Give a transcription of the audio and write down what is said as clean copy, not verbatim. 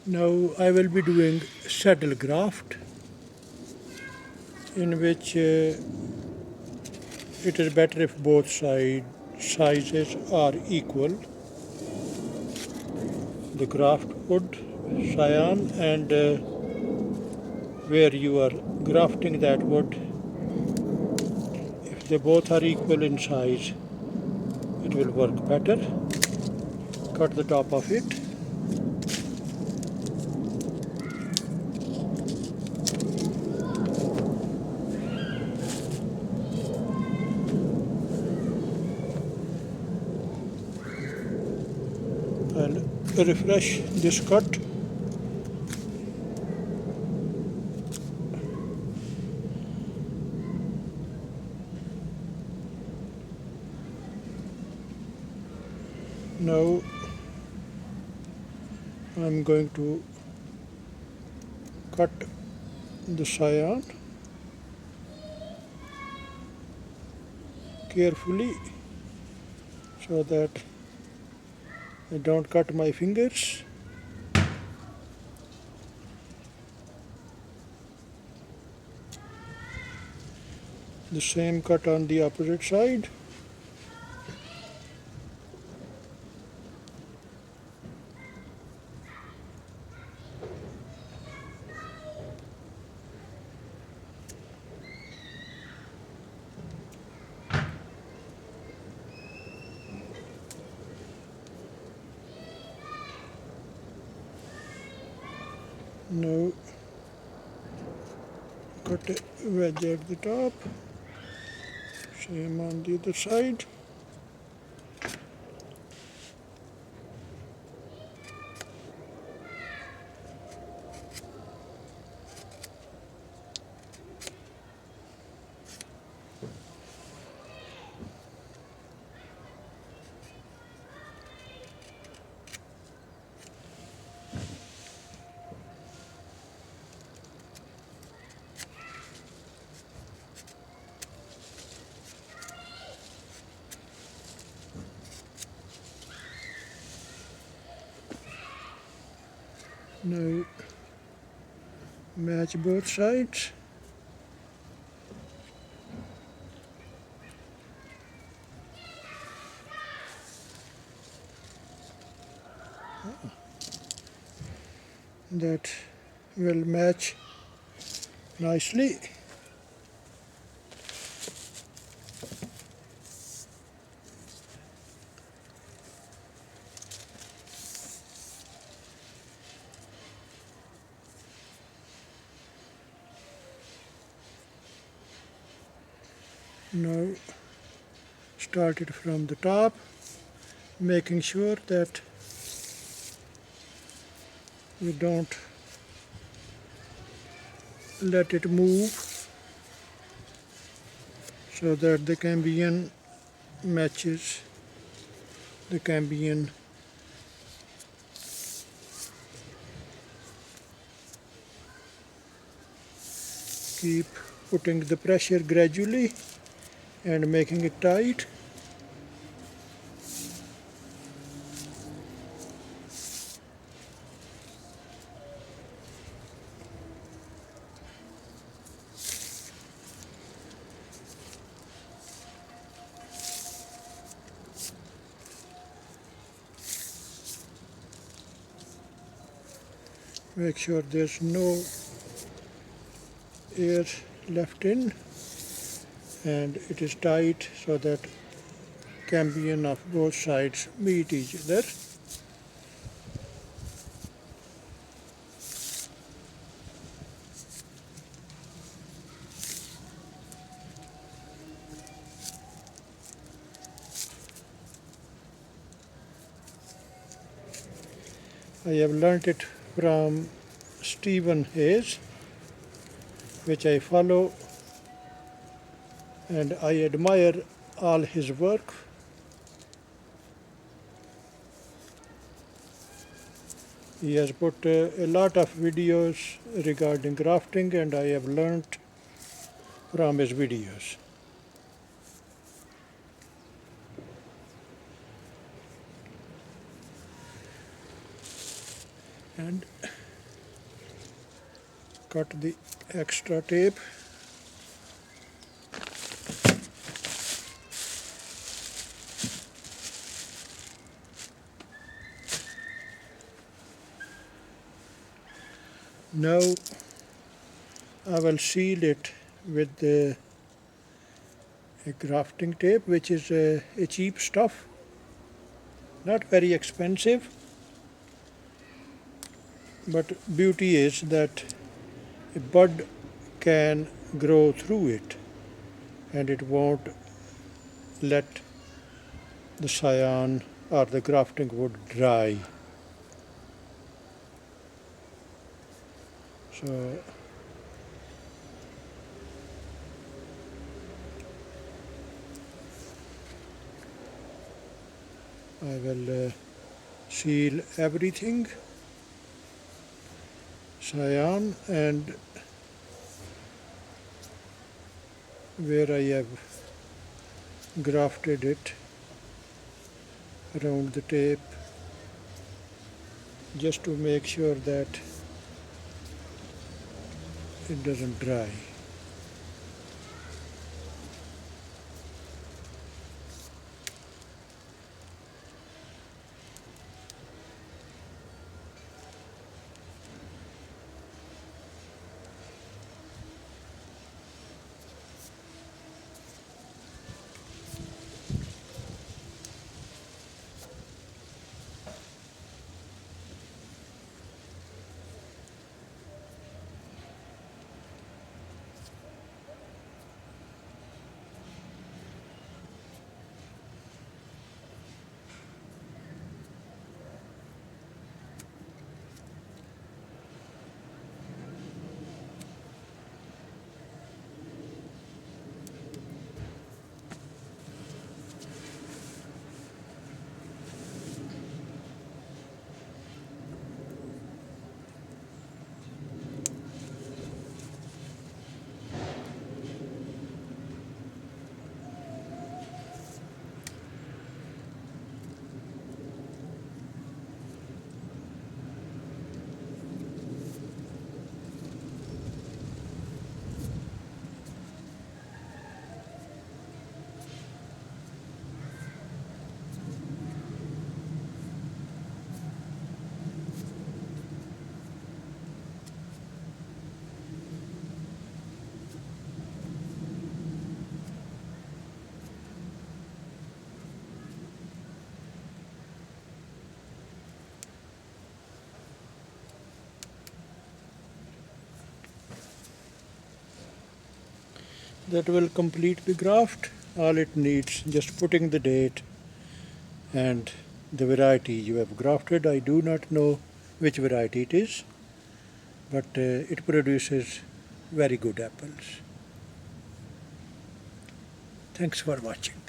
Now I will be doing saddle graft, in which it is better if both sizes are equal. The graft wood, scion, and where you are grafting that wood, if they both are equal in size, it will work better. Cut the top of it. I'll refresh this cut. Now I'm going to cut the scion carefully so that I don't cut my fingers. The same cut on the opposite side. Now cut a wedge at the top. Same on the other side. Now match both sides. That will match nicely. Now start it from the top, making sure that you don't let it move, so that the cambion matches the cambion. Keep putting the pressure gradually and making it tight. Make sure there's no air left in, and it is tight so that cambion of both sides meet each other. I have learnt it from Stephen Hayes, which I follow, and I admire all his work. He has put a lot of videos regarding grafting, and I have learnt from his videos. And cut the extra tape. Now I will seal it with a grafting tape, which is a cheap stuff, not very expensive, but beauty is that a bud can grow through it and it won't let the scion or the grafting wood dry. So I will seal everything, scion, and where I have grafted it around the tape, just to make sure that it doesn't dry. That will complete the graft. All it needs just putting the date and the variety you have grafted. I do not know which variety it is, but it produces very good apples. Thanks for watching.